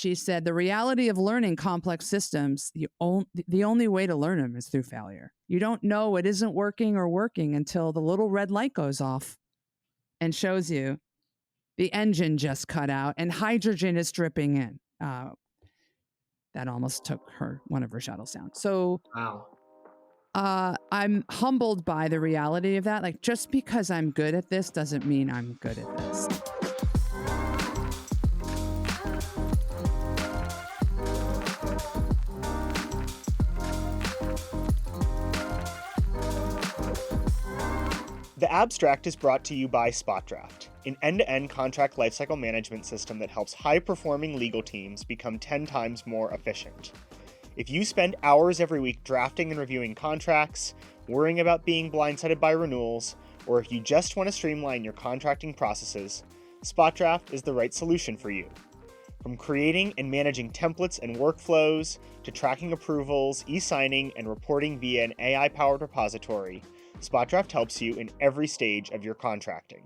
She said, the reality of learning complex systems, the only way to learn them is through failure. You don't know it isn't working or working until the little red light goes off and shows you the engine just cut out and hydrogen is dripping in. That almost took one of her shuttles down. So Wow. I'm humbled by the reality of that. Like, just because I'm good at this doesn't mean I'm good at this. The Abstract is brought to you by SpotDraft, an end-to-end contract lifecycle management system that helps high-performing legal teams become 10 times more efficient. If you spend hours every week drafting and reviewing contracts, worrying about being blindsided by renewals, or if you just want to streamline your contracting processes, SpotDraft is the right solution for you. From creating and managing templates and workflows, to tracking approvals, e-signing, and reporting via an AI-powered repository, SpotDraft helps you in every stage of your contracting.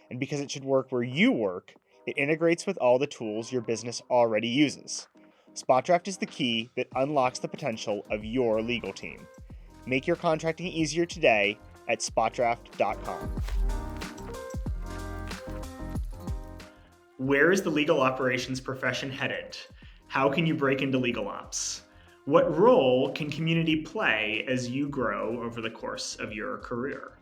And because it should work where you work, it integrates with all the tools your business already uses. SpotDraft is the key that unlocks the potential of your legal team. Make your contracting easier today at spotdraft.com. Where is the legal operations profession headed? How can you break into legal ops? What role can community play as you grow over the course of your career?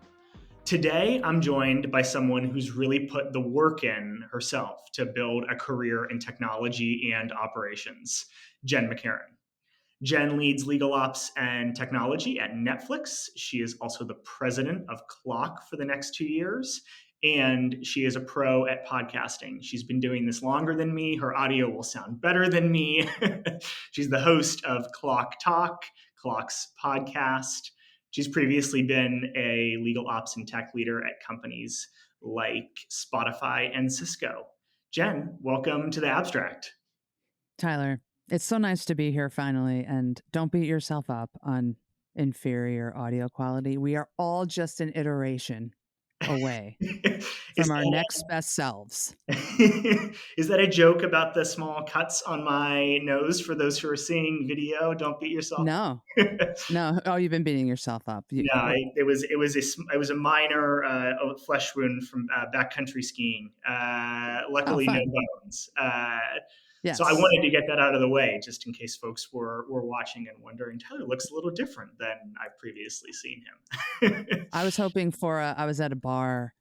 Today, I'm joined by someone who's really put the work in herself to build a career in technology and operations, Jenn McCarron. Jenn leads legal ops and technology at Netflix. She is also the president of CLOC for the next 2 years, and she is a pro at podcasting. She's been doing this longer than me. Her audio will sound better than me. She's the host of CLOC Talk, CLOC's podcast. She's previously been a legal ops and tech leader at companies like Spotify and Cisco. Jenn, welcome to the Abstract. Tyler, it's so nice to be here finally. And don't beat yourself up on inferior audio quality. We are all just an iteration away from our next best selves. Is that a joke about the small cuts on my nose for those who are seeing video? Don't beat yourself up. No. Oh, you've been beating yourself up. It was a minor flesh wound from backcountry skiing. Luckily, no bones. Yes. So I wanted to get that out of the way, just in case folks were watching and wondering, Tyler looks a little different than I've previously seen him. I was hoping for I was at a bar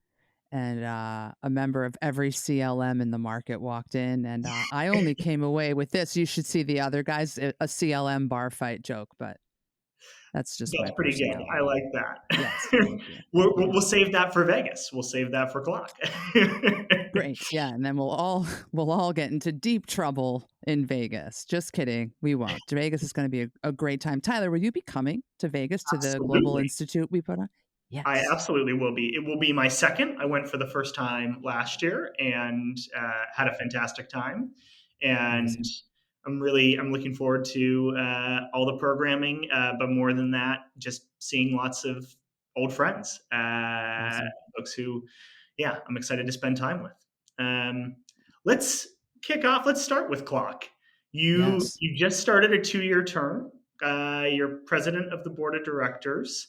and a member of every CLM in the market walked in, and I only came away with this. You should see the other guys, a CLM bar fight joke, but that's pretty good. I like that. Yes, we'll save that for Vegas. We'll save that for CLOC. Great, yeah, and then we'll all get into deep trouble in Vegas. Just kidding, we won't. Vegas is going to be a great time. Tyler, will you be coming to Vegas to the Global Institute we put on? Yes. I absolutely will be. It will be my second. I went for the first time last year and had a fantastic time. And I'm looking forward to all the programming, but more than that, just seeing lots of old friends, folks who, I'm excited to spend time with. Let's kick off. Let's start with CLOC. You just started a 2-year term. You're president of the board of directors.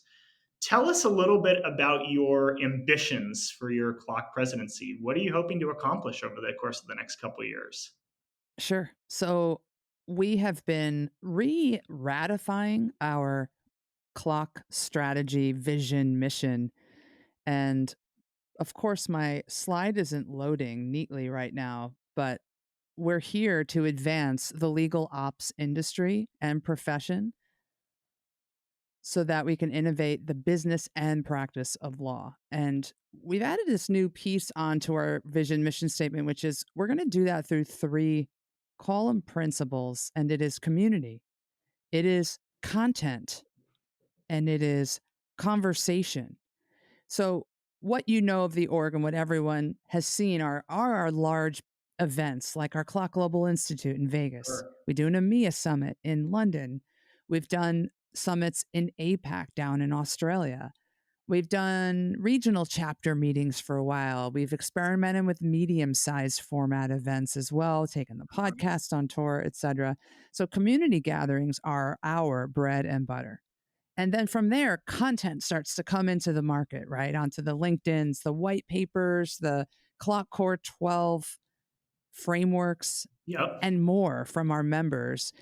Tell us a little bit about your ambitions for your CLOC presidency. What are you hoping to accomplish over the course of the next couple of years? Sure. So we have been ratifying our CLOC strategy, vision, mission. And of course, my slide isn't loading neatly right now, but we're here to advance the legal ops industry and profession so that we can innovate the business and practice of law. And we've added this new piece onto our vision mission statement, which is we're going to do that through 3 column principles, and it is community, it is content, and it is conversation. So what you know of the org and what everyone has seen are our large events like our CLOC Global Institute in Vegas. Sure. We do an EMEA summit in London. We've done summits in APAC down in Australia. We've done regional chapter meetings for a while. We've experimented with medium-sized format events as well, taken the podcast on tour, etc. So community gatherings are our bread and butter. And then from there, content starts to come into the market, right? Onto the LinkedIn's, the white papers, the CLOC Core 12 frameworks, Yep. and more from our members.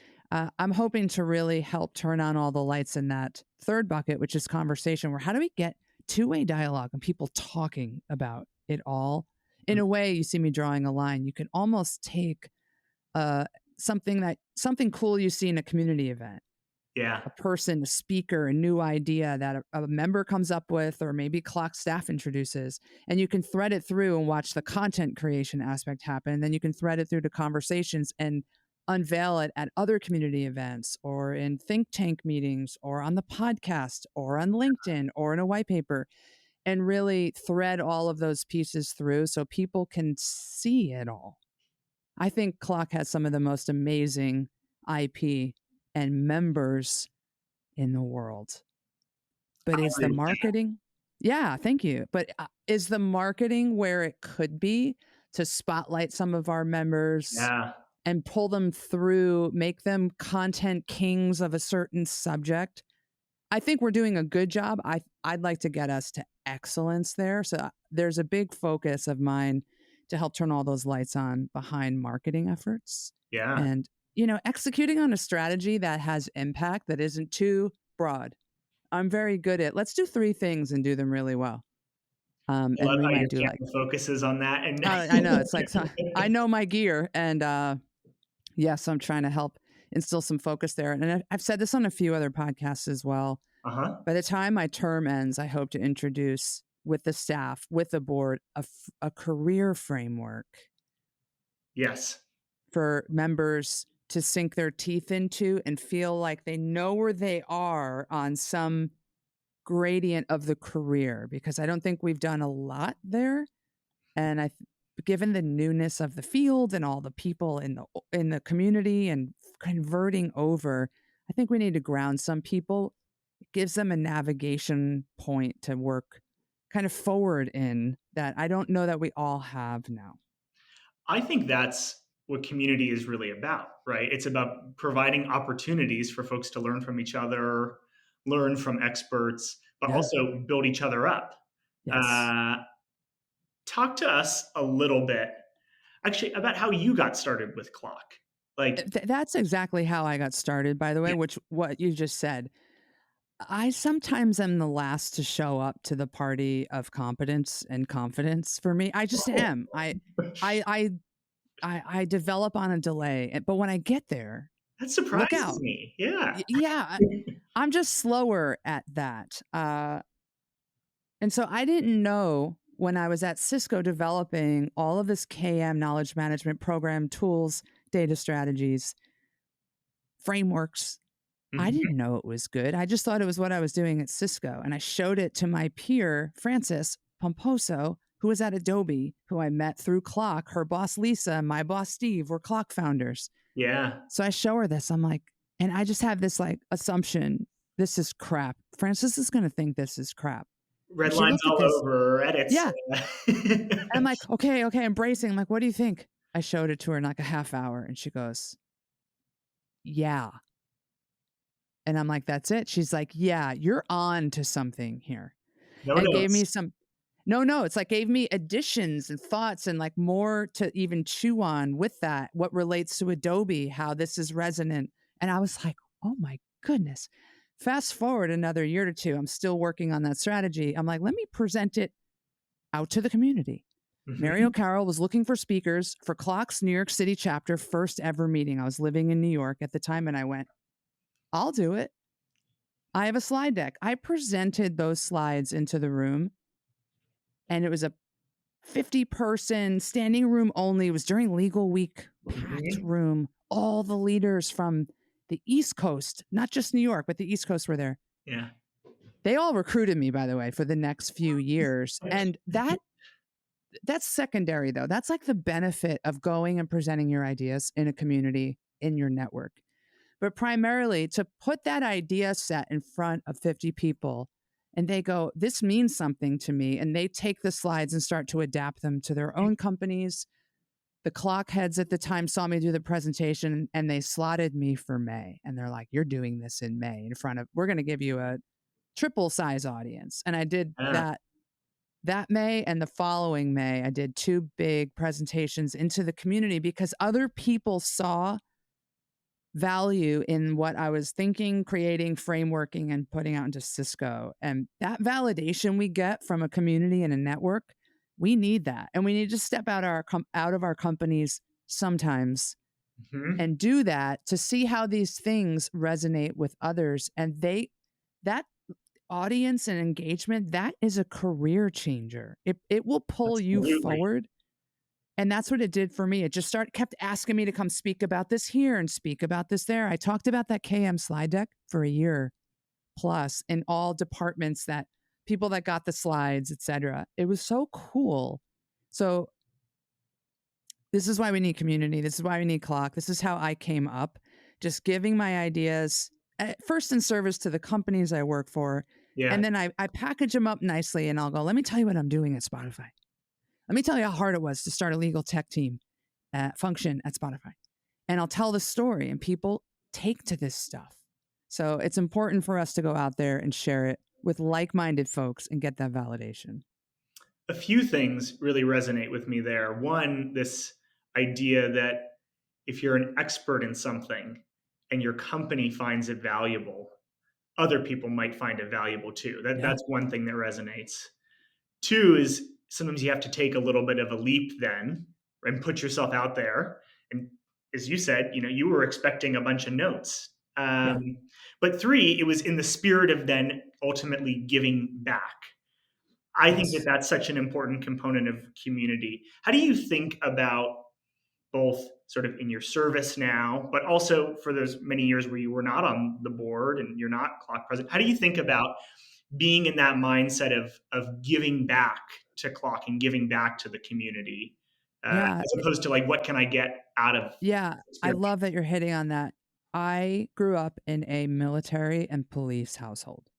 I'm hoping to really help turn on all the lights in that third bucket, which is conversation, where how do we get two-way dialogue and people talking about it all? In a way, you see me drawing a line. You can almost take something cool you see in a community event, Yeah. a person, a speaker, a new idea that a member comes up with, or maybe CLOC staff introduces, and you can thread it through and watch the content creation aspect happen. Then you can thread it through to conversations and unveil it at other community events or in think tank meetings or on the podcast or on LinkedIn or in a white paper, and really thread all of those pieces through so people can see it all. I think CLOC has some of the most amazing IP and members in the world. But I is agree the with that. marketing? Yeah, thank you. But is the marketing where it could be to spotlight some of our members Yeah. and pull them through, make them content kings of a certain subject? I think we're doing a good job. I'd like to get us to excellence there. So there's a big focus of mine to help turn all those lights on behind marketing efforts Yeah. and, executing on a strategy that has impact, that isn't too broad. I'm very good at, let's do 3 things and do them really well. I love And we how your might do like, camera focuses on that. And I know it's like, I know my gear, and yes, I'm trying to help instill some focus there. And I've said this on a few other podcasts as well. uh-huh. By the time my term ends, I hope to introduce with the staff, with the board, a career framework Yes. for members to sink their teeth into and feel like they know where they are on some gradient of the career, because I don't think we've done a lot there. And given the newness of the field and all the people in the community and converting over, I think we need to ground some people. It gives them a navigation point to work kind of forward in that I don't know that we all have now. I think that's what community is really about, right? It's about providing opportunities for folks to learn from each other, learn from experts, but Yeah. also build each other up. Yes. Uh, Talk to us a little bit, actually, about how you got started with CLOC. Like, That's exactly how I got started, by the way, yeah. which what you just said. I sometimes am the last to show up to the party of competence and confidence for me. I just am. I I I develop on a delay, but when I get there, That look surprises out. me. Yeah. Yeah, I'm just slower at that. And so I didn't know when I was at Cisco developing all of this KM knowledge management program tools, data strategies, frameworks. I Mhm. didn't know it was good. I just thought it was what I was doing at Cisco. And I showed it to my peer, Frances Pomposo, who was at Adobe, who I met through CLOC. Her boss, Lisa, and my boss, Steve, were CLOC founders. Yeah. So I show her this. I'm like, and I just have this like assumption, this is crap. Frances is going to think this is crap. Red She lines looked at all this. over, edits. Yeah. And I'm like, okay, embracing. I'm like, what do you think? I showed it to her in like a half hour and she goes, yeah. And I'm like, that's it. She's like, yeah, you're on to something here. No And gave me notes. some, no, it's like gave me additions and thoughts and like more to even chew on with that, what relates to Adobe, how this is resonant. And I was like, oh my goodness. Fast forward another year or two, I'm still working on that strategy. I'm like, let me present it out to the community. Mary Mhm. O'Carroll was looking for speakers for CLOC's New York City chapter first ever meeting. I was living in New York at the time and I went, I'll do it. I have a slide deck. I presented those slides into the room and it was a 50-person standing room only. It was during legal week, packed Mhm. room. All the leaders from the East Coast, not just New York, but the East Coast were there. Yeah. They all recruited me, by the way, for the next few years. And that's secondary though. That's like the benefit of going and presenting your ideas in a community, in your network. But primarily to put that idea set in front of 50 people and they go, this means something to me. And they take the slides and start to adapt them to their own companies. The CLOC heads at the time saw me do the presentation and they slotted me for May. And they're like, you're doing this in May in front of, we're going to give you a triple size audience. And I did Yeah. that May, and the following May, I did 2 big presentations into the community because other people saw value in what I was thinking, creating, frameworking, and putting out into Cisco. And that validation we get from a community and a network, we need that. And we need to step out of our companies sometimes Mhm. and do that to see how these things resonate with others. And that audience and engagement, that is a career changer. It will pull you Absolutely. forward. And that's what it did for me. It just kept asking me to come speak about this here and speak about this there. I talked about that KM slide deck for a year plus in all departments, that people that got the slides, etc. It was so cool. So this is why we need community. This is why we need CLOC. This is how I came up, just giving my ideas first in service to the companies I work for. Yeah. And then I package them up nicely and I'll go, let me tell you what I'm doing at Spotify. Let me tell you how hard it was to start a legal tech team function at Spotify. And I'll tell the story, and people take to this stuff. So it's important for us to go out there and share it with like-minded folks and get that validation. A few things really resonate with me there. One, this idea that if you're an expert in something and your company finds it valuable, other people might find it valuable too. Yeah. That's one thing that resonates. Two is sometimes you have to take a little bit of a leap then and put yourself out there. And as you said, you were expecting a bunch of notes. Yeah. But three, it was in the spirit of then ultimately giving back. I think that Yes. that's such an important component of community. How do you think about both sort of in your service now, but also for those many years where you were not on the board and you're not CLOC president? How do you think about being in that mindset of giving back to CLOC and giving back to the community, Yeah. as opposed to like, what can I get out of Yeah. this I experience? love that you're hitting on that. I grew up in a military and police household.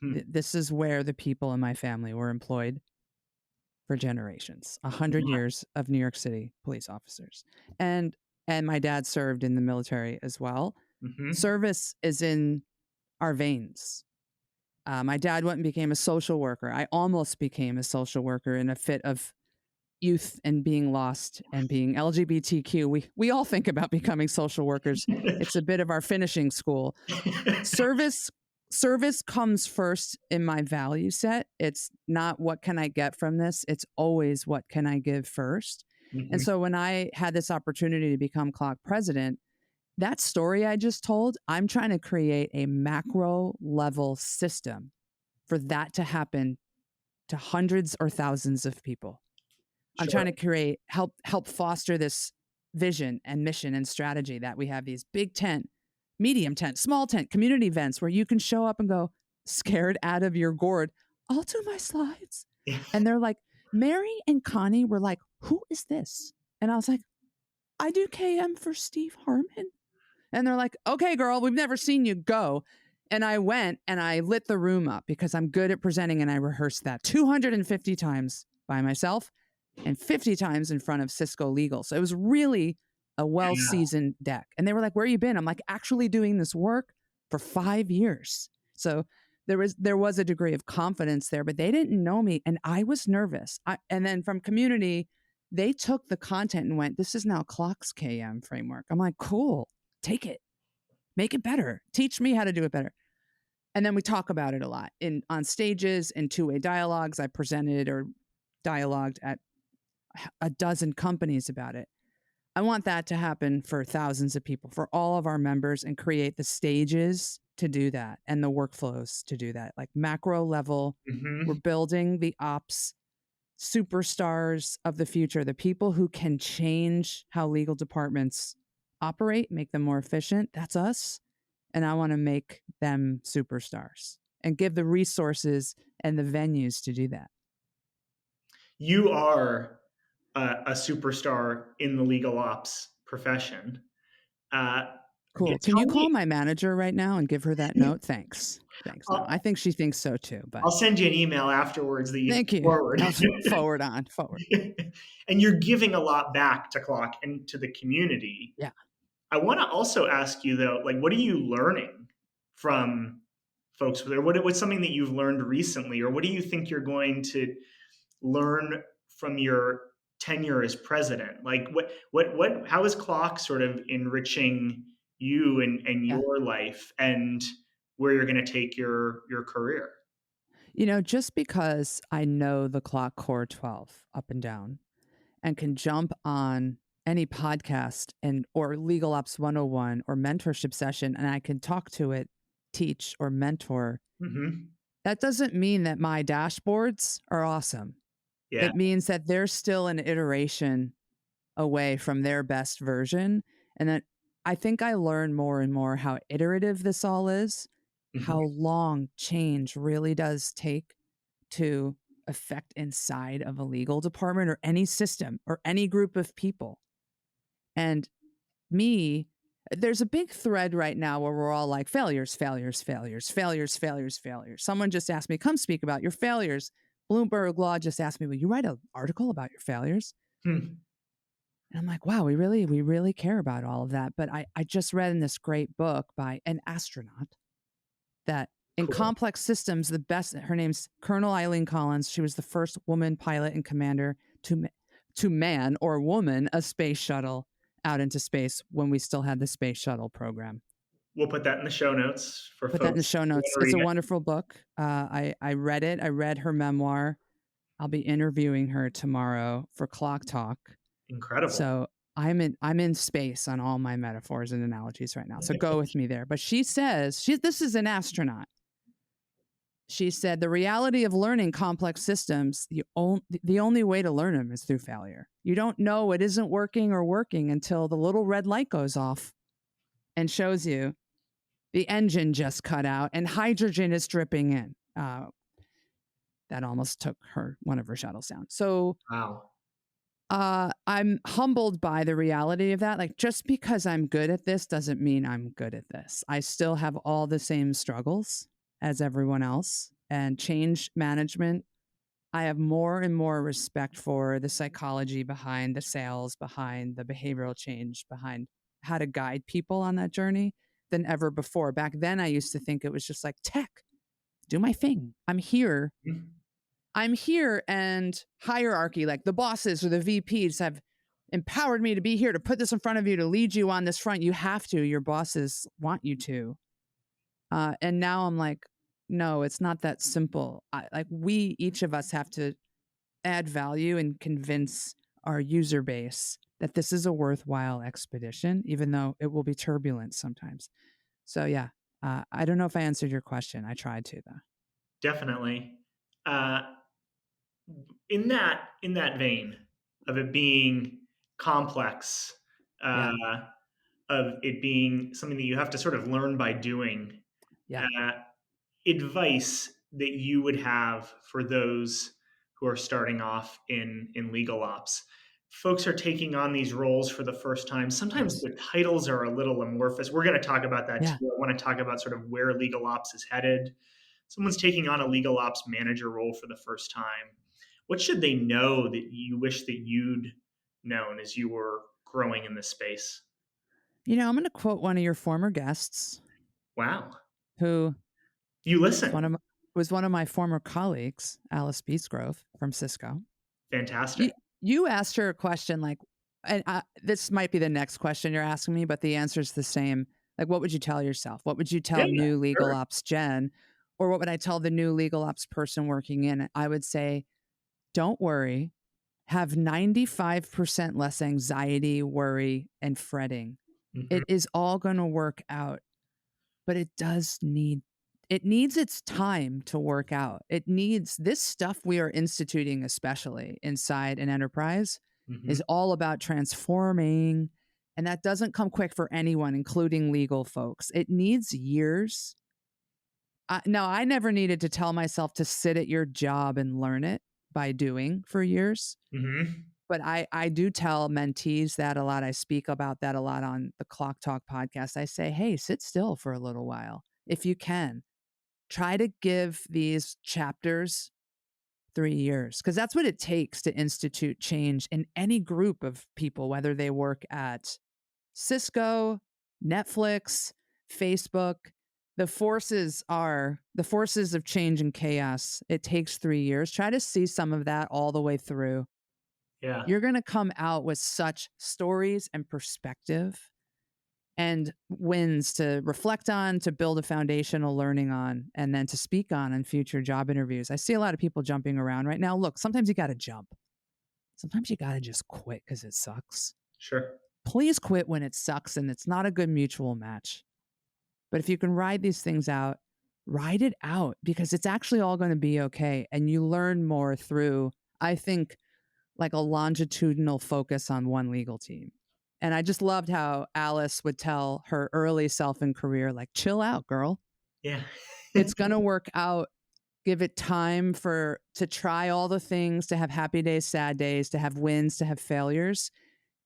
Hmm. This is where the people in my family were employed for generations, 100 years of New York City police officers. And my dad served in the military as well. Mm-hmm. Service is in our veins. My dad went and became a social worker. I almost became a social worker in a fit of youth and being lost and being LGBTQ. We all think about becoming social workers. It's a bit of our finishing school. Service comes first in my value set. It's not what can I get from this, it's always what can I give first. And Mhm. so when I had this opportunity to become CLOC president, that story I just told, I'm trying to create a macro level system for that to happen to hundreds or thousands of people. I'm Sure. trying to help foster this vision and mission and strategy that we have these big tent, medium tent, small tent, community events where you can show up and go scared out of your gourd. I'll do my slides. Yeah. And they're like, Mary and Connie were like, who is this? And I was like, I do KM for Steve Harmon. And they're like, okay, girl, we've never seen you, go. And I went and I lit the room up because I'm good at presenting, and I rehearsed that 250 times by myself and 50 times in front of Cisco Legal. So it was really a well seasoned deck. And they were like, where you been? I'm like, actually doing this work for 5 years. So there was a degree of confidence there, but they didn't know me and I was nervous. And then from community, they took the content and went, this is now CLOC's KM framework. I'm like, cool, take it, make it better, teach me how to do it better. And then we talk about it a lot on stages, in two-way dialogues. I presented or dialogued at a dozen companies about it. I want that to happen for thousands of people, for all of our members, and create the stages to do that and the workflows to do that. Like macro level, we're Mm-hmm. building the ops superstars of the future, the people who can change how legal departments operate, make them more efficient. That's us. And I want to make them superstars and give the resources and the venues to do that. You are a superstar in the legal ops profession. Uh, Cool. Can Tell you call me, my manager right now and give her that note? Thanks. Thanks. No, I I'll, think she thinks so too, but I'll send you an email afterwards that you can thank you. forward. I'll forward on, forward. And you're giving a lot back to CLOC and to the community. Yeah. I want to also ask you though, like, what are you learning from folks there? What's something that you've learned recently, or what do you think you're going to learn from your tenure as president? Like, how is CLOC sort of enriching you and Yeah. your life and where you're going to take your career? Just because I know the clock core 12 up and down and can jump on any podcast and or legal ops 101 or mentorship session and I can talk to it, teach or mentor, Hmm. that doesn't mean that my dashboards are awesome. Yeah. It means that they're still an iteration away from their best version. And that I think I learn more and more how iterative this all is, Hmm. how long change really does take to affect inside of a legal department or any system or any group of people. And me, there's a big thread right now where we're all like failures, failures, failures, failures, failures, failures. Someone just asked me, come speak about your failures. Bloomberg Law just asked me, will you write an article about your failures? Hmm. And I'm like, wow, we really care about all of that. But I just read in this great book by an astronaut that in Cool. complex systems, the best, her name's Colonel Eileen Collins. She was the first woman pilot and commander to man or woman a space shuttle out into space when we still had the space shuttle program. We'll put that in the show notes for Put that in the folks show who notes. want to It's read a it. wonderful book. I read it. I read her memoir. I'll be interviewing her tomorrow for Clock Talk. Incredible. So I'm in space on all my metaphors and analogies right now. So go with me there. But she says this is an astronaut. She said the reality of learning complex systems, the only way to learn them is through failure. You don't know it isn't working or working until the little red light goes off and shows you the engine just cut out and hydrogen is dripping in. That almost took one of her shuttles down. So Wow. I'm humbled by the reality of that. Like, just because I'm good at this doesn't mean I'm good at this. I still have all the same struggles as everyone else. And change management, I have more and more respect for the psychology behind the sales, behind the behavioral change, behind how to guide people on that journey than ever before. Back then, I used to think it was just like tech, do my thing. I'm here and hierarchy, like the bosses or the VPs have empowered me to be here to put this in front of you, to lead you on this front. You have to, your bosses want you to. And now I'm like, no, it's not that simple. We, each of us have to add value and convince our user base that this is a worthwhile expedition, even though it will be turbulent sometimes. So yeah, I don't know if I answered your question. I tried to though. Definitely. Uh, in that vein of it being complex, uh, Yeah, of it being something that you have to sort of learn by doing, yeah, uh, advice that you would have for those who are starting off in legal ops. Folks are taking on these roles for the first time. Sometimes yes, the titles are a little amorphous. We're going to talk about that too. yeah. I want to talk about sort of where legal ops is headed. Someone's taking on a legal ops manager role for the first time. What should they know that you wish that you'd known as you were growing in this space? I'm going to quote one of your former guests, Wow. who You was one listen. of my, was one of my former colleagues, Alice Beatsgrove from Cisco. Fantastic. You asked her a question like, and this might be the next question you're asking me, but the answer is the same. Like, what would you tell yourself? What would you Yeah, tell new legal sure. ops Jen? Or what would I tell the new legal ops person working in it? I would say, don't worry, have 95% less anxiety, worry, and fretting. Mhm. It is all going to work out, but it needs its time to work out. It needs this stuff we are instituting, especially inside an enterprise, Mhm. is all about transforming. And that doesn't come quick for anyone, including legal folks. It needs years. No, I never needed to tell myself to sit at your job and learn it by doing for years. Mhm. But I do tell mentees that a lot. I speak about that a lot on the Clock Talk podcast. I say, hey, sit still for a little while if you can. try to give these chapters 3 years, because that's what it takes to institute change in any group of people, whether they work at Cisco, Netflix, Facebook. The forces of change and chaos. It takes 3 years. Try to see some of that all the way through. Yeah. You're going to come out with such stories and perspective and wins to reflect on, to build a foundational learning on, and then to speak on in future job interviews. I see a lot of people jumping around right now. Look, sometimes you got to jump. Sometimes you got to just quit because it sucks. Sure. Please quit when it sucks and it's not a good mutual match. But if you can ride these things out, ride it out, because it's actually all going to be okay. And you learn more through, I think, like a longitudinal focus on one legal team. And I just loved how Alice would tell her early self and career, like, chill out, girl. Yeah. It's going to work out. Give it time to try all the things, to have happy days, sad days, to have wins, to have failures.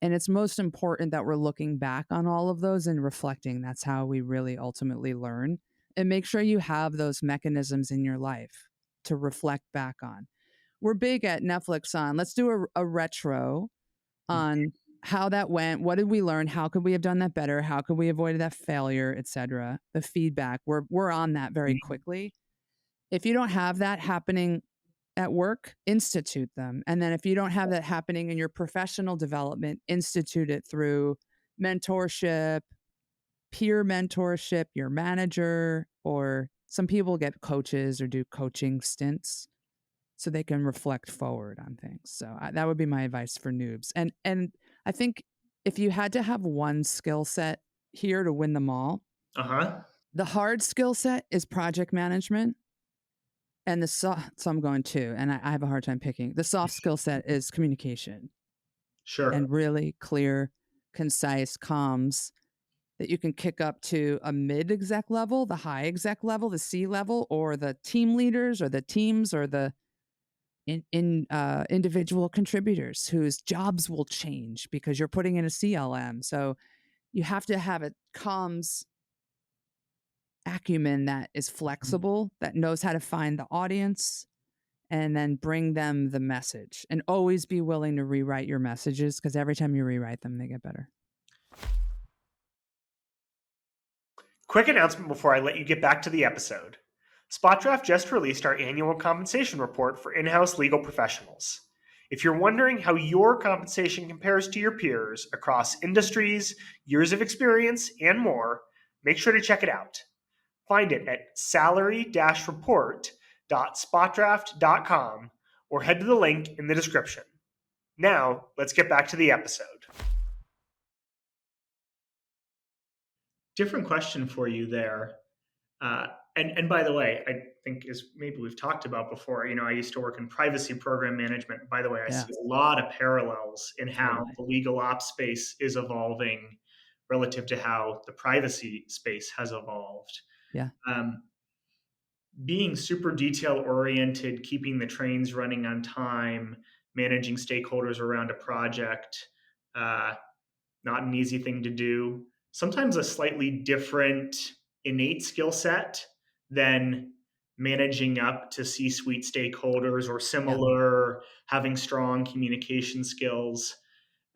And it's most important that we're looking back on all of those and reflecting. That's how we really ultimately learn. And make sure you have those mechanisms in your life to reflect back on. We're big at Netflix on, let's do a retro on how that went. What did we learn? How could we have done that better? How could we avoid that failure, etc.? The feedback. We're on that very quickly. If you don't have that happening at work, institute them. And then if you don't have that happening in your professional development, institute it through mentorship, peer mentorship, your manager, or some people get coaches or do coaching stints so they can reflect forward on things. So that would be my advice for noobs. And I think if you had to have one skill set here to win them all, the hard skill set is project management. And so I'm going to, and I have a hard time picking. The soft skill set is communication. Sure. And really clear, concise comms that you can kick up to a mid-exec level, the high exec level, the C level, or the team leaders or the teams or the individual contributors whose jobs will change because you're putting in a CLM. So you have to have a comms acumen that is flexible, that knows how to find the audience and then bring them the message, and always be willing to rewrite your messages, because every time you rewrite them, they get better. Quick announcement before I let you get back to the episode. SpotDraft just released our annual compensation report for in-house legal professionals. If you're wondering how your compensation compares to your peers across industries, years of experience, and more, make sure to check it out. Find it at salary-report.spotdraft.com or head to the link in the description. Now, let's get back to the episode. Different question for you there. And by the way, I think, as maybe we've talked about before, I used to work in privacy program management. By the way, I see a lot of parallels in how the legal ops space is evolving relative to how the privacy space has evolved. Yeah. Being super detail oriented, keeping the trains running on time, managing stakeholders around a project, not an easy thing to do. Sometimes a slightly different innate skill set than managing up to C-suite stakeholders or similar, having strong communication skills.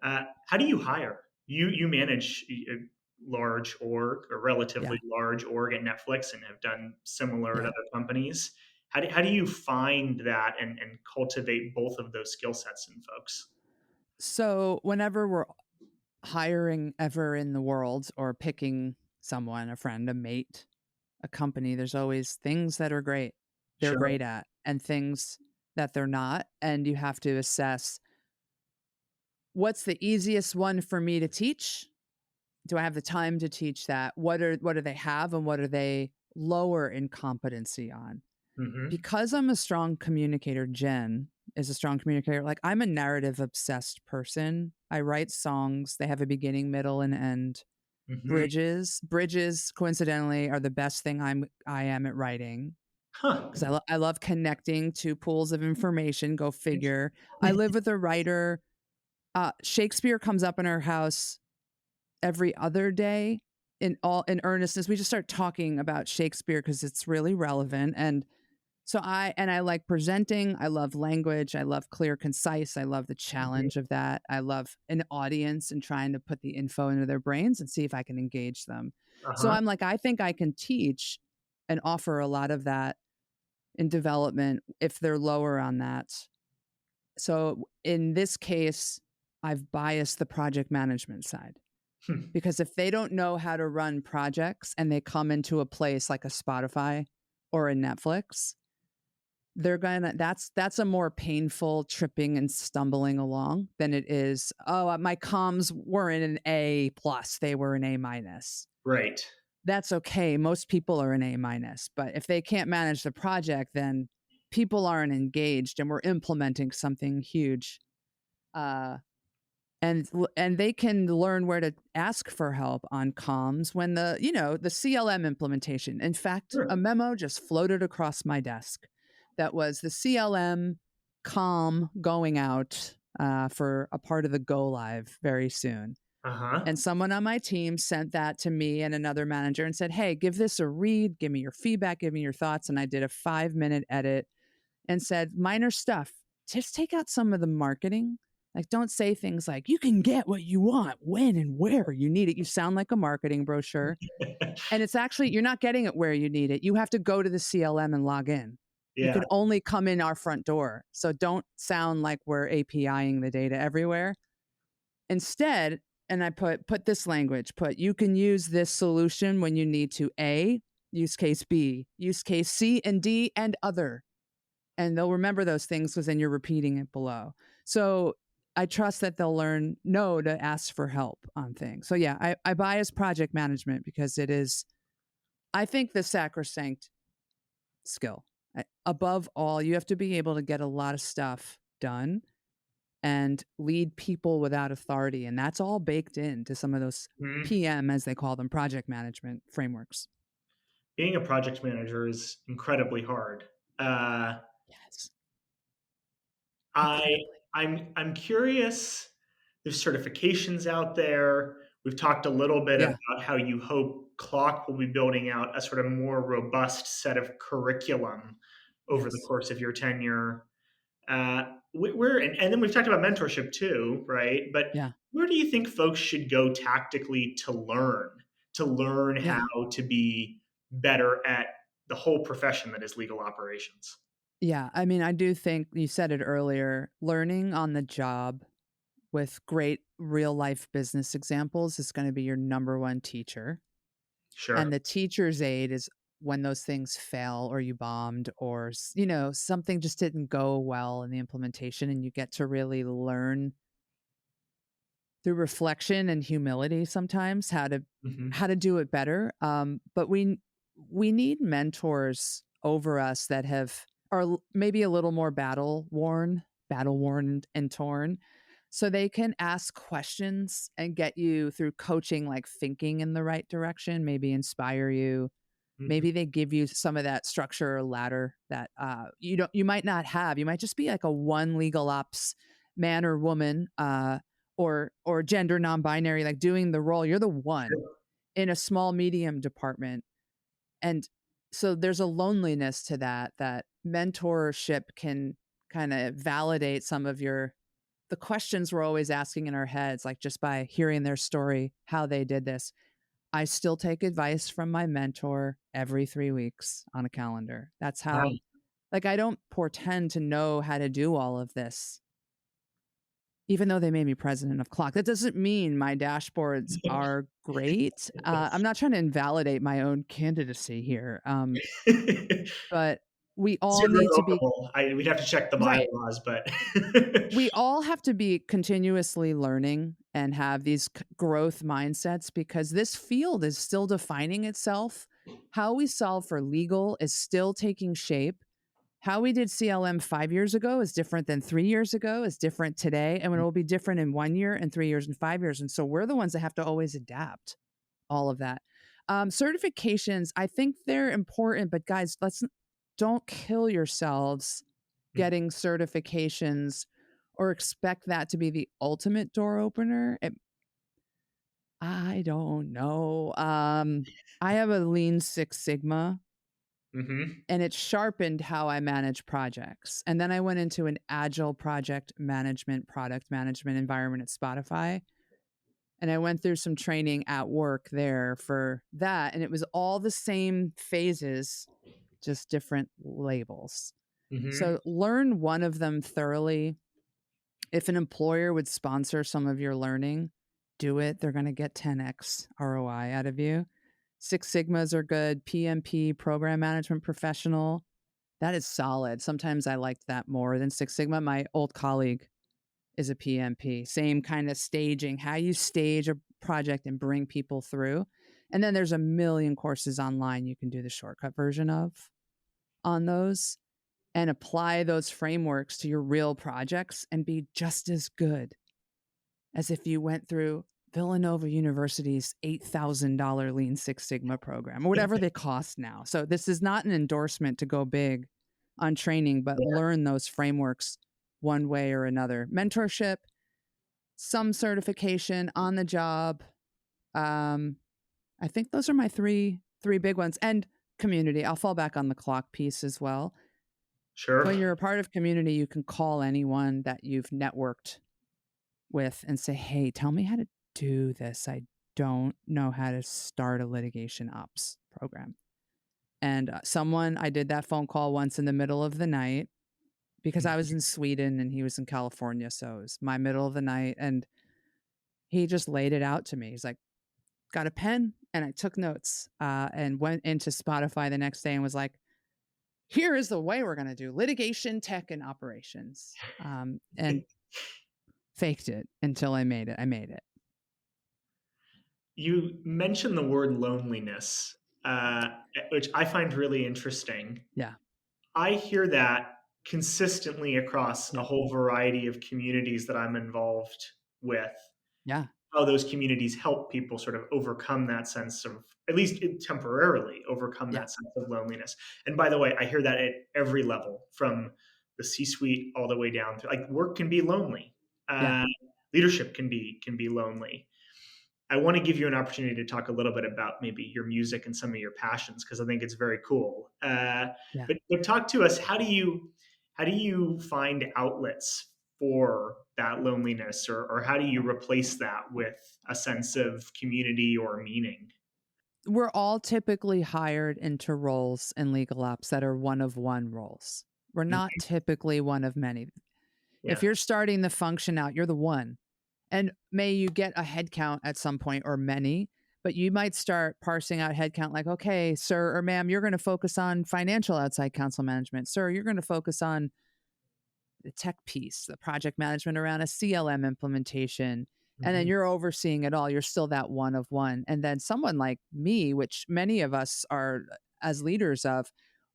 How do you hire? You manage a large org, a relatively large org at Netflix, and have done similar at other companies. How do you find that and cultivate both of those skill sets in folks? So whenever we're hiring ever in the world, or picking someone, a friend, a mate, a company, there's always things that are great, they're great at, and things that they're not. And you have to assess, what's the easiest one for me to teach? Do I have the time to teach that? What do they have, and what are they lower in competency on? Because I'm a strong communicator, Jen is a strong communicator. Like, I'm a narrative obsessed person. I write songs. They have a beginning, middle, and end. Bridges coincidentally are the best thing I am at writing, because I love connecting to pools of information. Go figure. I live with a writer. Shakespeare comes up in our house every other day. in earnestness, we just start talking about Shakespeare because it's really relevant. And so I like presenting. I love language. I love clear, concise. I love the Mhm. challenge of that. I love an audience and trying to put the info into their brains and see if I can engage them. So Uh-huh. I'm like, I think I can teach and offer a lot of that in development if they're lower on that. So in this case, I've biased the project management side Hmm. because if they don't know how to run projects and they come into a place like a Spotify or a Netflix, they're gonna that's a more painful tripping and stumbling along than it is, oh, my comms were in an A plus, they were an A minus. Right. That's okay. Most people are an A minus, but if they can't manage the project, then people aren't engaged and we're implementing something huge. Uh, and they can learn where to ask for help on comms when the CLM implementation. In fact, a Sure. memo just floated across my desk that was the CLM com going out for a part of the go live very soon. Uh-huh. And someone on my team sent that to me and another manager and said, "Hey, give this a read, give me your feedback, give me your thoughts." And I did a 5-minute edit and said, minor stuff. Just take out some of the marketing. Like, don't say things like, you can get what you want when and where you need it. You sound like a marketing brochure. And it's actually, you're not getting it where you need it. You have to go to the CLM and log in. You Yeah. can only come in our front door. So don't sound like we're APIing the data everywhere. Instead, and I put this language, you can use this solution when you need to A, use case B, use case C and D, and other, and they'll remember those things because then you're repeating it below. So I trust that they'll learn no to ask for help on things. So yeah, I bias project management because it is, I think, the sacrosanct skill. Above all, you have to be able to get a lot of stuff done and lead people without authority. And that's all baked into some of those Mhm. PM, as they call them, project management frameworks. Being a project manager is incredibly hard. Uh, Yes, I incredibly. I'm curious. There's certifications out there. We've talked a little bit Yeah. about how you hope CLOC will be building out a sort of more robust set of curriculum over the Yes. course of your tenure. And then we've talked about mentorship too, right? But Yeah. where do you think folks should go tactically to learn how Yeah. to be better at the whole profession that is legal operations? Yeah, I mean, I do think you said it earlier, learning on the job with great real life business examples is going to be your number one teacher. Sure. And the teacher's aid is when those things fail or you bombed or, something just didn't go well in the implementation and you get to really learn through reflection and humility sometimes Hmm. how to do it better. But we need mentors over us that maybe a little more battle worn and torn, so they can ask questions and get you through coaching, like thinking in the right direction, maybe inspire you. Hmm. Maybe they give you some of that structure or ladder that you might not have. You might just be like a one legal ops man or woman, or gender non-binary, like doing the role. You're the one Sure. in a small medium department, and so there's a loneliness to that mentorship can kind of validate some of the questions we're always asking in our heads, like just by hearing their story, how they did this. I still take advice from my mentor every 3 weeks on a calendar. That's how, Wow. like, I don't pretend to know how to do all of this, even though they made me president of CLOC. That doesn't mean my dashboards are great. I'm not trying to invalidate my own candidacy here. But we It's all need to be irrevocable. We'd have to check the right. bylaws, but We all have to be continuously learning and have these growth mindsets because this field is still defining itself. How we solve for legal is still taking shape. How we did CLM 5 years ago is different than 3 years ago, is different today, and it will be different in 1 year and 3 years and 5 years. And so we're the ones that have to always adapt all of that. Certifications, I think they're important, but guys, don't kill yourselves getting certifications or expect that to be the ultimate door opener. I don't know. I have a Lean Six Sigma, Mm-hmm. and it sharpened how I manage projects. And then I went into an agile project management, product management environment at Spotify. And I went through some training at work there for that. And it was all the same phases, just different labels. Mm-hmm. So learn one of them thoroughly. If an employer would sponsor some of your learning, do it. They're going to get 10x ROI out of you. Six Sigmas are good. PMP, program management professional, that is solid. Sometimes I liked that more than Six Sigma. My old colleague is a PMP. Same kind of staging, how you stage a project and bring people through. And then there's a million courses online you can do the shortcut version of on those and apply those frameworks to your real projects and be just as good as if you went through Villanova University's $8,000 Lean Six Sigma program or whatever they cost now. So this is not an endorsement to go big on training, but learn those frameworks one way or another. Mentorship, some certification on the job. I think those are my three big ones. And community. I'll fall back on the CLOC piece as well. Sure. When you're a part of community, you can call anyone that you've networked with and say, hey, tell me how to do this. I don't know how to start a litigation ops program. And I did that phone call once in the middle of the night because I was in Sweden and he was in California. So it was my middle of the night. And he just laid it out to me. He's like, got a pen? And I took notes and went into Spotify the next day and was like, here is the way we're going to do litigation, tech, and operations. And faked it until I made it. I made it. You mentioned the word loneliness, uh, which I find really interesting. Yeah. I hear that consistently across a Yeah. whole variety of communities that I'm involved with. Yeah. How those communities help people sort of overcome that sense of, at least temporarily, overcome Yeah. that sense of loneliness. And by the way, I hear that at every level, from the C-suite all the way down to, like, work can be lonely. Yeah. Leadership can be lonely. I want to give you an opportunity to talk a little bit about maybe your music and some of your passions, because I think it's very cool. Yeah. But talk to us. How do you find outlets for that loneliness, or how do you replace that with a sense of community or meaning? We're all typically hired into roles in legal ops that are one of one roles. We're not Mhm. typically one of many. If Yeah, you're starting the function out, you're the one. And may you get a head count at some point or many, but you might start parsing out head count like, okay, sir or ma'am, you're going to focus on financial outside counsel management. Sir, you're going to focus on the tech piece, the project management around a CLM implementation. And then hmm, you're overseeing it all. You're still that one of one. And then someone like me, which many of us are as leaders of,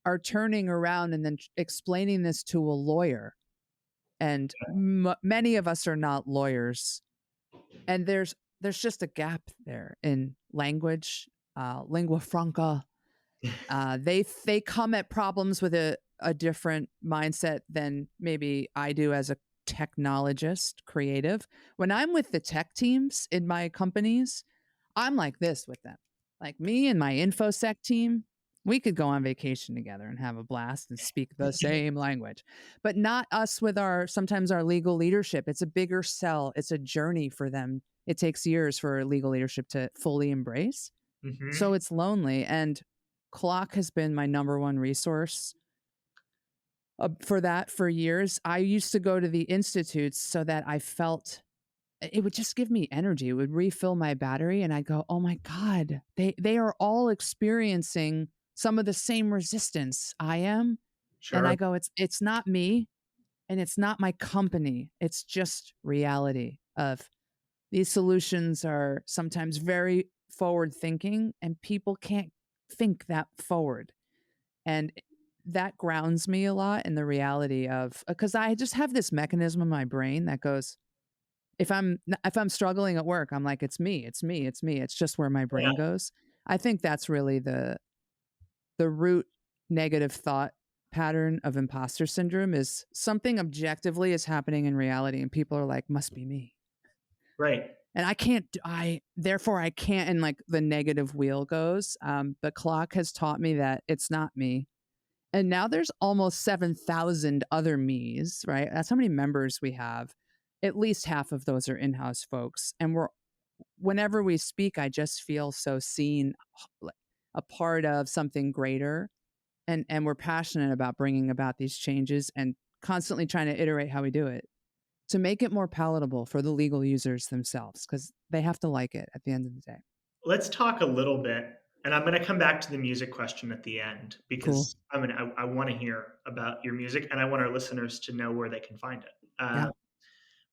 are turning around and then explaining this to a lawyer. And many of us are not lawyers. And there's just a gap there in language, lingua franca. They come at problems with a different mindset than maybe I do as a technologist, creative. When I'm with the tech teams in my companies, I'm like this with them. Like me and my infosec team, we could go on vacation together and have a blast and speak the same language. But not us with sometimes our legal leadership. It's a bigger sell. It's a journey for them. It takes years for legal leadership to fully embrace. So hmm, it's lonely. And CLOC has been my number one resource for that for years. I used to go to the institutes so that I felt it would just give me energy. It would refill my battery. And I'd go, oh my God, they are all experiencing some of the same resistance I am. And sure, I go, it's not me and it's not my company. It's just reality of these solutions are sometimes very forward thinking and people can't think that forward. And that grounds me a lot in the reality of because I just have this mechanism in my brain that goes, if I'm struggling at work, I'm like, it's me, it's me, it's me. It's just where my yeah, brain goes. I think that's really the root negative thought pattern of imposter syndrome is something objectively is happening in reality and people are like, must be me. right. And therefore I can't, and like the negative wheel goes. The clock has taught me that it's not me. And now there's almost 7,000 other me's, right? That's how many members we have. At least half of those are in-house folks. And whenever we speak, I just feel so seen, like a part of something greater. And we're passionate about bringing about these changes and constantly trying to iterate how we do it to make it more palatable for the legal users themselves, because they have to like it at the end of the day. Let's talk a little bit, and I'm going to come back to the music question at the end Cool. because I want to hear about your music, and I want our listeners to know where they can find it. Yeah.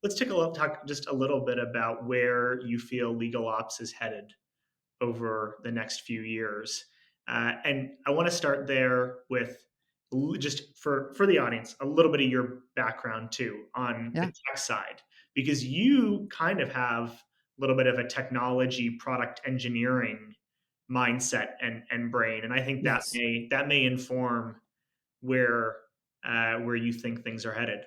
Let's talk just a little bit about where you feel legal ops is headed over the next few years. And I want to start there with just for the audience, a little bit of your background too on the Yeah. tech side, because you kind of have a little bit of a technology product engineering mindset and brain. And I think Yes. that may inform where where you think things are headed.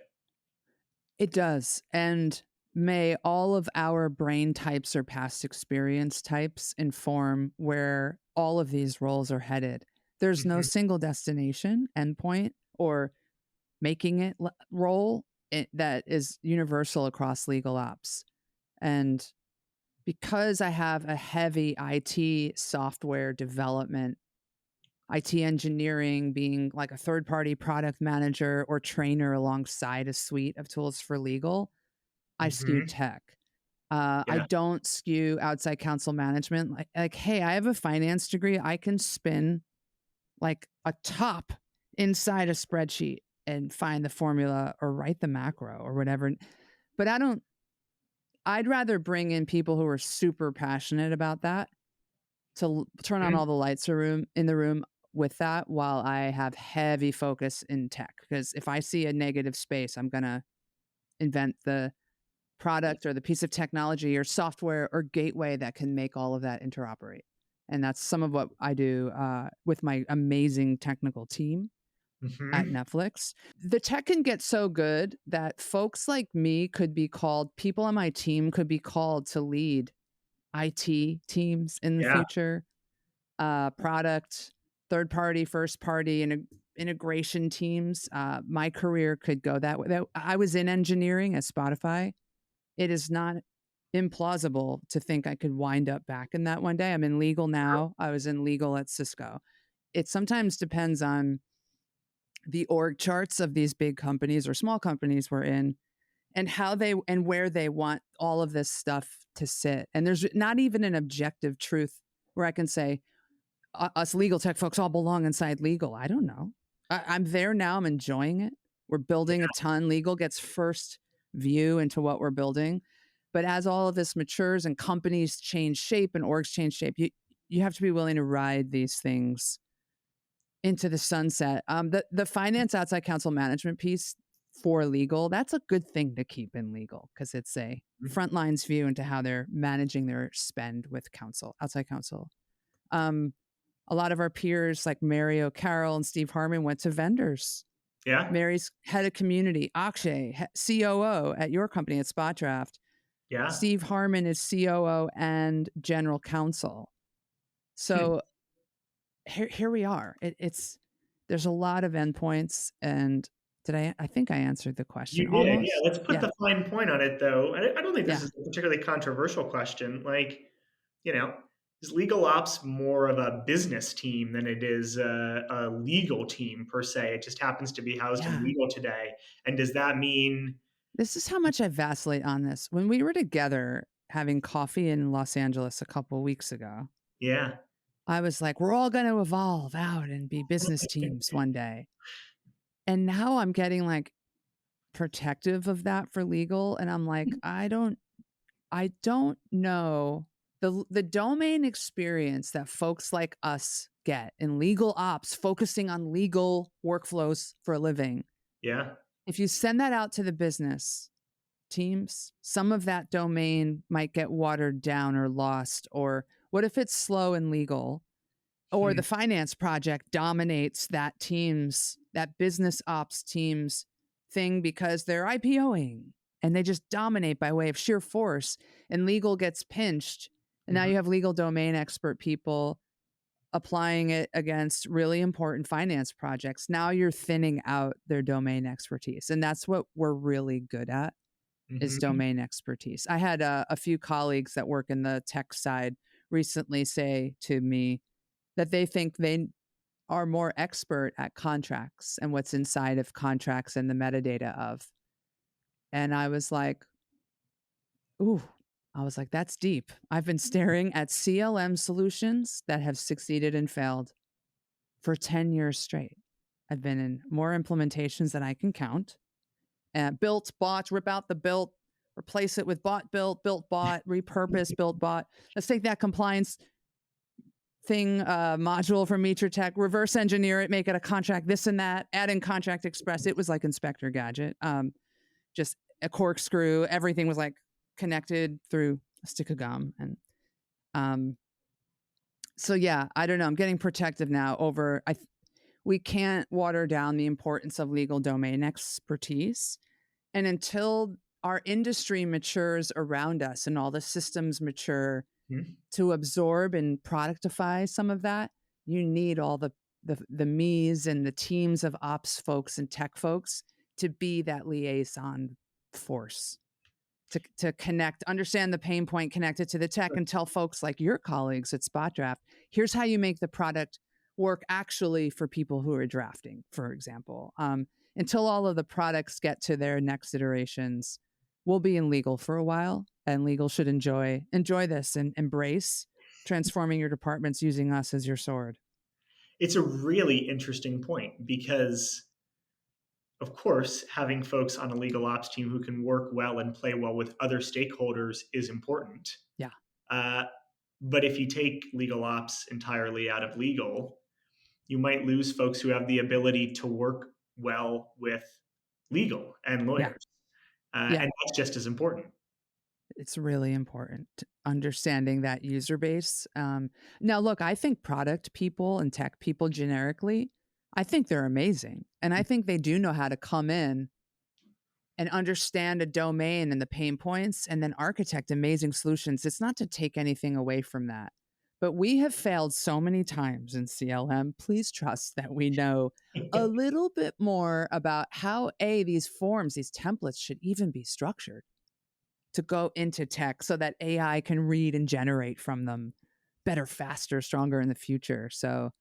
It does. And may all of our brain types or past experience types inform where all of these roles are headed. There's no Mhm. single destination, endpoint, or making it role that is universal across legal ops. And because I have a heavy IT software development, IT engineering, being like a third party product manager or trainer alongside a suite of tools for legal, I skew Mhm. tech. I Yeah. don't skew outside counsel management. Hey, I have a finance degree. I can spin like a top inside a spreadsheet and find the formula or write the macro or whatever. But I'd rather bring in people who are super passionate about that to turn on Mhm. all the lights in the room with that while I have heavy focus in tech. Because if I see a negative space, I'm going to invent the product or the piece of technology or software or gateway that can make all of that interoperate. And that's some of what I do with my amazing technical team at Mhm. Netflix. The tech can get so good that folks like me could be called, people on my team could be called to lead IT teams in the Yeah. future, product, third party, first party, and integration teams. My career could go that way. I was in engineering at Spotify. It is not implausible to think I could wind up back in that one day. I'm in legal now. I was in legal at Cisco. It sometimes depends on the org charts of these big companies or small companies we're in and how they and where they want all of this stuff to sit. And there's not even an objective truth where I can say us legal tech folks all belong inside legal. I don't know. I'm there now. I'm enjoying it. We're building a ton. Legal gets first view into what we're building. But as all of this matures and companies change shape and orgs change shape, you have to be willing to ride these things into the sunset. The finance outside counsel management piece for legal, that's a good thing to keep in legal because it's a front lines view into how they're managing their spend with counsel, outside counsel. Um, a lot of our peers like Mario Carroll and Steve Harmon went to vendors. Yeah. Mary's head of community, Akshay, COO at your company at Spot Draft. Yeah. Steve Harmon is COO and general counsel. Hmm. So here we are. There's a lot of endpoints, and I think I answered the question You did, yeah. almost. Let's put Yeah, the fine point on it, though. I don't think this yeah. is a particularly controversial question. Like, you know, is legal ops more of a business team than it is a legal team per se? It just happens to be housed in Yeah. legal today. And does that mean, This is how much I vacillate on this. When we were together having coffee in Los Angeles a couple weeks ago, yeah, I was like, we're all going to evolve out and be business teams one day. And now I'm getting like protective of that for legal. And I'm like, I don't know the domain experience that folks like us get in legal ops, focusing on legal workflows for a living. yeah, If you send that out to the business teams, some of that domain might get watered down or lost. Or what if it's slow and legal? Or hmm, the finance project dominates that business ops team's thing because they're IPOing and they just dominate by way of sheer force, and legal gets pinched. And now Mhm. you have legal domain expert people applying it against really important finance projects. Now you're thinning out their domain expertise. And that's what we're really good at, is Mhm. domain expertise. I had a few colleagues that work in the tech side recently say to me that they think they are more expert at contracts and what's inside of contracts and the metadata of. And I was like, ooh, I was like, that's deep. I've been staring at CLM solutions that have succeeded and failed for 10 years straight. I've been in more implementations than I can count. Built, bought, rip out the built, replace it with built, bought, repurpose, built, bought. Let's take that compliance thing module from Tech, reverse engineer it, make it a contract, this and that, add in Contract Express. It was like Inspector Gadget, just a corkscrew. Everything was like connected through a stick of gum. And um, so, yeah, I don't know. I'm getting protective now over, we can't water down the importance of legal domain expertise. And until our industry matures around us and all the systems mature Mhm. to absorb and productify some of that, you need all the me's and the teams of ops folks and tech folks to be that liaison force to connect, understand the pain point, connect it to the tech, and tell folks like your colleagues at Spot Draft, here's how you make the product work actually for people who are drafting, for example. Until all of the products get to their next iterations, we'll be in legal for a while, and legal should enjoy this and embrace transforming your departments using us as your sword. It's a really interesting point because, of course, having folks on a legal ops team who can work well and play well with other stakeholders is important. Yeah, Uh, but if you take legal ops entirely out of legal, you might lose folks who have the ability to work well with legal and yeah, lawyers. yeah. And that's just as important. It's really important understanding that user base. Now, look, I think product people and tech people generically, I think they're amazing. And I think they do know how to come in and understand a domain and the pain points and then architect amazing solutions. It's not to take anything away from that. But we have failed so many times in CLM. Please trust that we know a little bit more about how these forms, these templates should even be structured to go into tech so that AI can read and generate from them better, faster, stronger in the future. So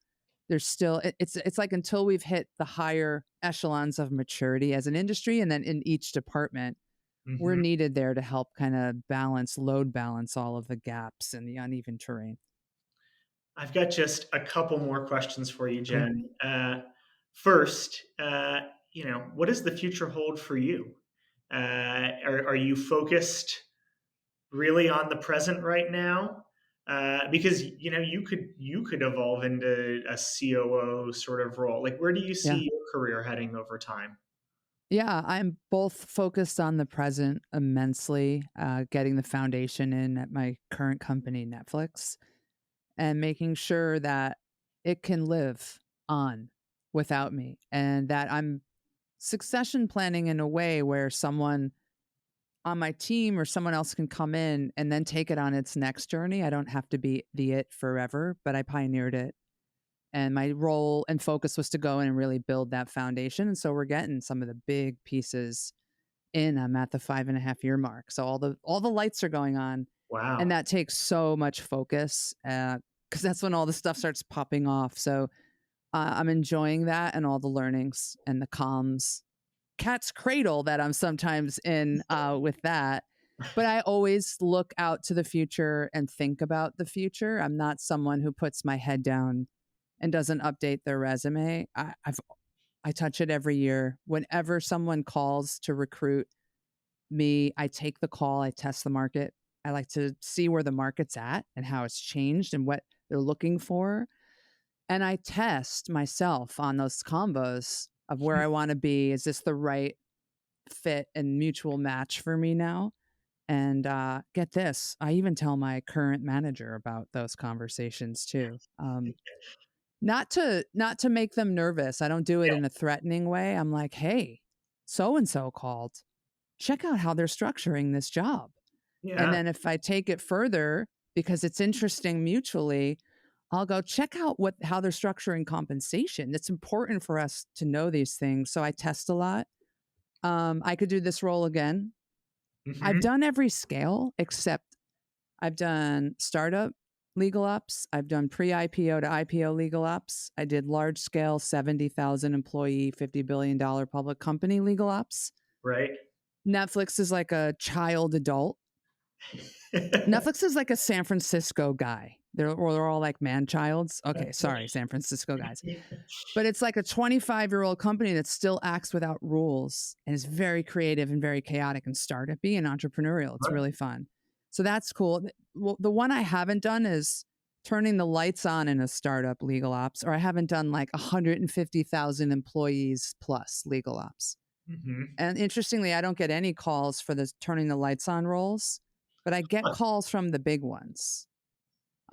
there's still it's like until we've hit the higher echelons of maturity as an industry, and then in each department, we're Mhm. needed there to help kind of load balance all of the gaps and the uneven terrain. I've got just a couple more questions for you, Cool. Jen. First, what does the future hold for you? Are you focused really on the present right now? Because you could evolve into a COO sort of role. Like, where do you Yeah. see your career heading over time? Yeah, I'm both focused on the present immensely, getting the foundation in at my current company, Netflix, and making sure that it can live on without me, and that I'm succession planning in a way where someone on my team or someone else can come in and then take it on its next journey. I don't have to be the it forever, but I pioneered it. And my role and focus was to go in and really build that foundation. And so we're getting some of the big pieces in. I'm at the 5.5 year mark. So all the lights are going on. And Wow. that takes so much focus because that's when all the stuff starts popping off. So I'm enjoying that and all the learnings and the comms cat's cradle that I'm sometimes in with that. But I always look out to the future and think about the future. I'm not someone who puts my head down and doesn't update their resume. I touch it every year. Whenever someone calls to recruit me, I take the call, I test the market. I like to see where the market's at and how it's changed and what they're looking for. And I test myself on those combos of where I want to be. Is this the right fit and mutual match for me now? And get this, I even tell my current manager about those conversations too. Not to make them nervous. I don't do it Yeah. in a threatening way. I'm like, hey, so and so called. check out how they're structuring this job. And Yeah. then if I take it further, because it's interesting mutually, I'll go check out how they're structuring compensation. It's important for us to know these things. So I test a lot. I could do this role again. I've Hmm. done every scale except I've done startup legal ops. I've done pre-IPO to IPO legal ops. I did large scale 70,000 employee, $50 billion public company legal ops. Right. Netflix is like a child adult. Netflix is like a San Francisco guy. They're all like man childs. Okay, sorry, San Francisco guys. But it's like a 25-year-old company that still acts without rules and is very creative and very chaotic and startup-y and entrepreneurial. It's really fun. So that's cool. Well, the one I haven't done is turning the lights on in a startup legal ops, or I haven't done like 150,000 employees plus legal ops. Hmm. And interestingly, I don't get any calls for the turning the lights on roles, but I get calls from the big ones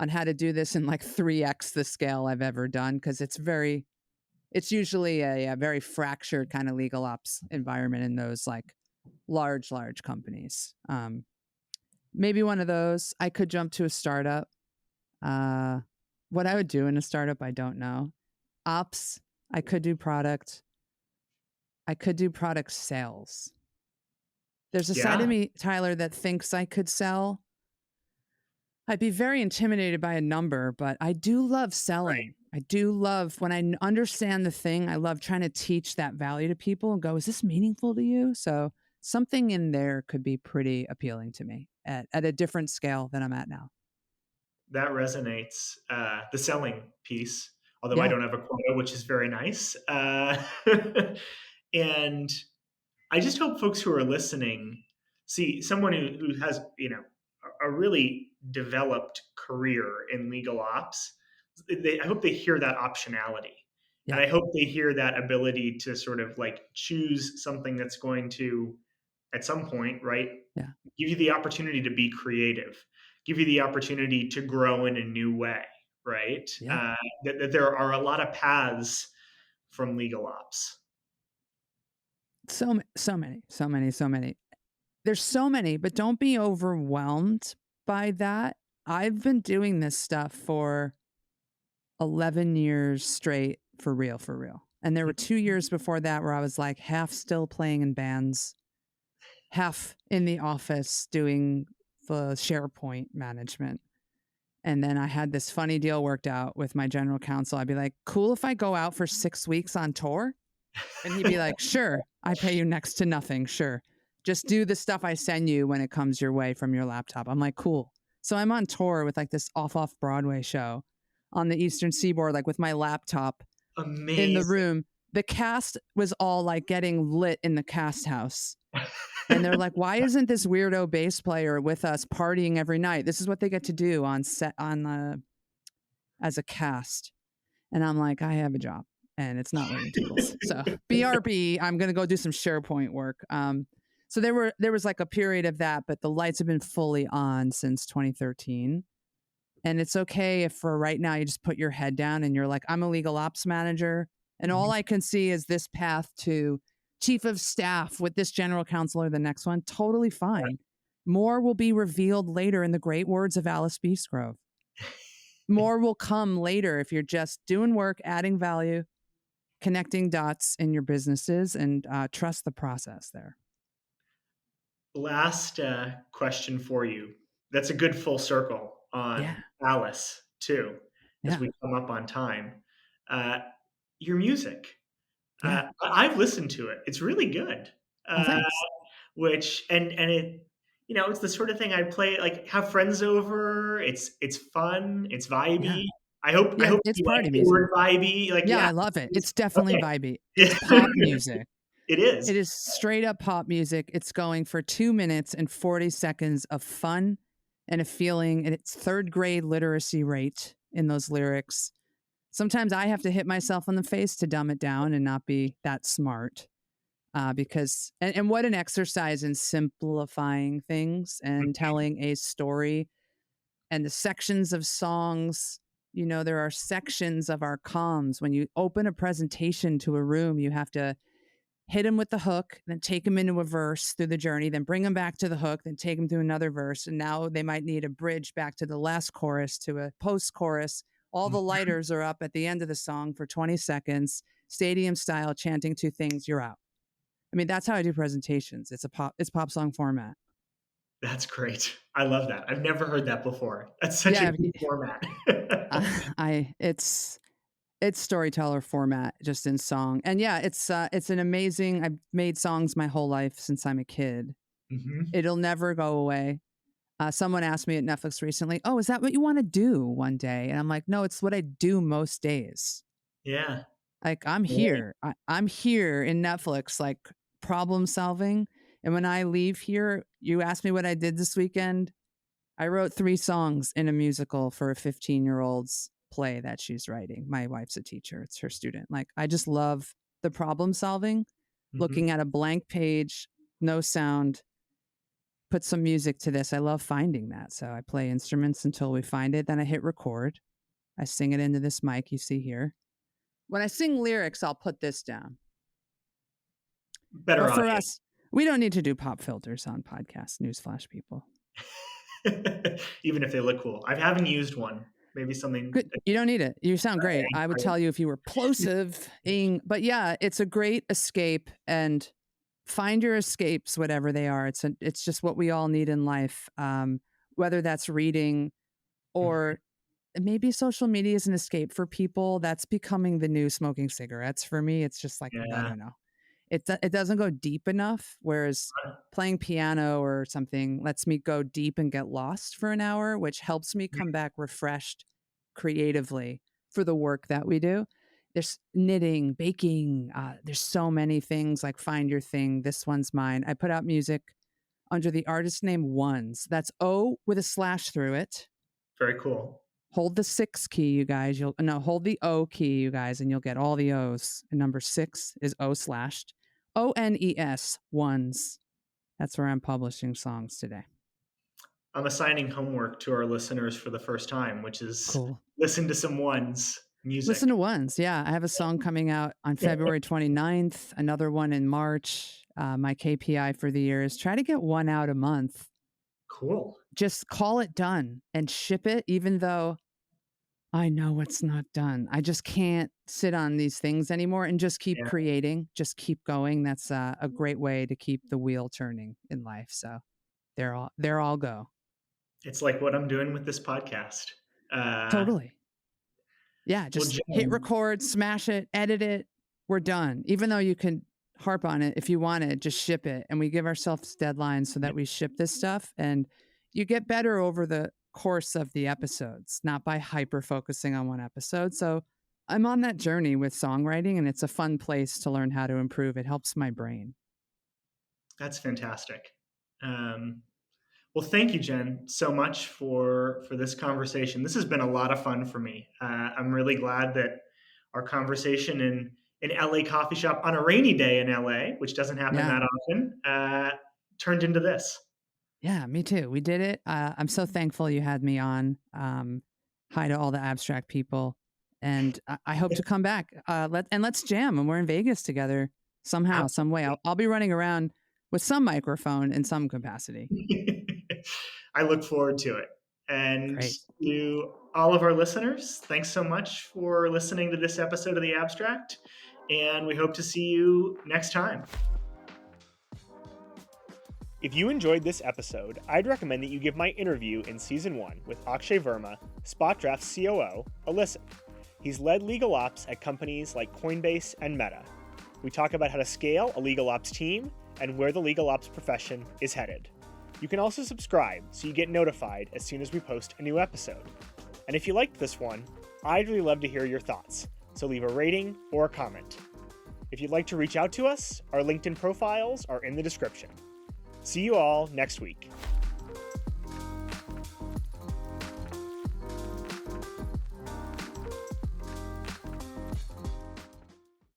on how to do this in like 3x the scale I've ever done, because it's usually a very fractured kind of legal ops environment in those like large companies. Maybe one of those. I could jump to a startup. Uh, what I would do in a startup, I don't know. Ops, I could do product. I could do product sales. There's a side of Yeah. me, Tyler, that thinks I could sell. I'd be very intimidated by a number, but I do love Right. selling. I do love when I understand the thing. I love trying to teach that value to people and go, is this meaningful to you? So something in there could be pretty appealing to me at a different scale than I'm at now. That resonates. The selling piece, although I Yeah. don't have a quota, which is very nice. And I just hope folks who are listening see someone who has, a really developed career in legal ops. I hope they hear that optionality. And Yeah. I hope they hear that ability to sort of like choose something that's going to, at some point, right, Yeah. give you the opportunity to be creative, give you the opportunity to grow in a new way, right? Yeah. That there are a lot of paths from legal ops. So many. There's so many, but don't be overwhelmed by that. I've been doing this stuff for 11 years straight for real, for real. And there were 2 years before that where I was like half still playing in bands, half in the office doing the SharePoint management. And then I had this funny deal worked out with my general counsel. I'd be like, cool if I go out for 6 weeks on tour? And he'd be like, sure, I pay you next to nothing. Sure. Just do the stuff I send you when it comes your way from your laptop. I'm like, cool. So I'm on tour with like this off Broadway show on the Eastern Seaboard, like with my laptop in the Amazing. room. The cast was all like getting lit in the cast house. And they're like, why isn't this weirdo bass player with us partying every night? This is what they get to do on set as a cast. And I'm like, I have a job and it's not waiting tables. So BRB, I'm going to go do some SharePoint work. So there was like a period of that, but the lights have been fully on since 2013. And it's okay if for right now you just put your head down and you're like, I'm a legal ops manager. And all I can see is this path to chief of staff with this general counsel or the next one. Totally fine. More will be revealed later in the great words of Alice Beastgrove. More will come later if you're just doing work, adding value, connecting dots in your businesses, and trust the process there. Last question for you. That's a good full circle Yeah. on Alice, too, as Yeah. we come up on time. Uh, your music. Yeah. I've listened to it. It's really good. Oh, Uh, thanks. and it, it's the sort of thing I play, like have friends over. It's fun. It's Yeah. vibey. I Yeah. hope It's you like party the music. word vibey. Like, Yeah. yeah, I love it. it's It's definitely okay. vibey. It's pop music. It is. It is straight up pop music. It's going for 2 minutes and 40 seconds of fun and a feeling, and it's third grade literacy rate in those lyrics. Sometimes I have to hit myself on the face to dumb it down and not be that smart. And what an exercise in simplifying things and telling a story and the sections of songs. There are sections of our comms. When you open a presentation to a room, you have to hit them with the hook, then take them into a verse through the journey, then bring them back to the hook, then take them to another verse. And now they might need a bridge back to the last chorus, to a post chorus. All the lighters are up at the end of the song for 20 seconds, stadium style, chanting two things, you're out. I mean, that's how I do presentations. It's pop song format. That's great. I love that. I've never heard that before. That's such a good format. It's storyteller format, just in song. And yeah, it's an amazing. I've made songs my whole life since I'm a kid. Mm-hmm. It'll never go away. Someone asked me at Netflix recently, "Oh, is that what you want to do one day?" And I'm like, "No, it's what I do most days." Yeah. Like I'm here. I'm here in Netflix, like problem solving. And when I leave here, you ask me what I did this weekend. I wrote 3 songs in a musical for a 15-year-old's play that she's writing. My wife's a teacher. It's her student. Like, I just love the problem solving, looking at a blank page, no sound, put some music to this. I love finding that. So I play instruments until we find it. Then I hit record. I sing it into this mic you see here. When I sing lyrics, I'll put this down. Better but for audio. us, we don't need to do pop filters on podcasts. Newsflash, people. Even if they look cool. I haven't used one. Maybe something. Good. You don't need it. You sound great. I would tell you if you were plosive. But yeah, it's a great escape, and find your escapes, whatever they are. It's just what we all need in life. Whether that's reading or maybe social media is an escape for people. That's becoming the new smoking cigarettes. For me, it's just like, I don't know. It doesn't go deep enough, whereas playing piano or something lets me go deep and get lost for an hour, which helps me come back refreshed creatively for the work that we do. There's knitting, baking. There's so many things, like find your thing. This one's mine. I put out music under the artist name Ones. That's O with a slash through it. Very cool. Hold the 6 key, you guys. Hold the O key, you guys, and you'll get all the O's. And number 6 is O slashed. ONES, Ones. That's where I'm publishing songs today. I'm assigning homework to our listeners for the first time, which is cool. Listen to some Ones music. Listen to Ones. Yeah. I have a song coming out on February 29th, another one in March. My KPI for the year is try to get one out a month. Cool. Just call it done and ship it, even though I know it's not done. I just can't sit on these things anymore and just keep creating, just keep going. That's a great way to keep the wheel turning in life. So there all go. It's like what I'm doing with this podcast. Totally. Yeah. Just hit record, smash it, edit it. We're done. Even though you can harp on it if you want it, just ship it. And we give ourselves deadlines so that we ship this stuff, and you get better over the course of the episodes, not by hyper focusing on one episode. So I'm on that journey with songwriting, and it's a fun place to learn how to improve. It helps my brain. That's fantastic. Well, thank you, Jenn, so much for this conversation. This has been a lot of fun for me. I'm really glad that our conversation in an LA coffee shop on a rainy day in LA, which doesn't happen that often, turned into this. Yeah, me too. We did it. I'm so thankful you had me on. Hi to all the abstract people. And I hope to come back. Let's jam when we're in Vegas together somehow, some way. I'll be running around with some microphone in some capacity. I look forward to it. And to all of our listeners, thanks so much for listening to this episode of The Abstract. And we hope to see you next time. If you enjoyed this episode, I'd recommend that you give my interview in Season 1 with Akshay Verma, SpotDraft's COO, a listen. He's led legal ops at companies like Coinbase and Meta. We talk about how to scale a legal ops team and where the legal ops profession is headed. You can also subscribe so you get notified as soon as we post a new episode. And if you liked this one, I'd really love to hear your thoughts, so leave a rating or a comment. If you'd like to reach out to us, our LinkedIn profiles are in the description. See you all next week.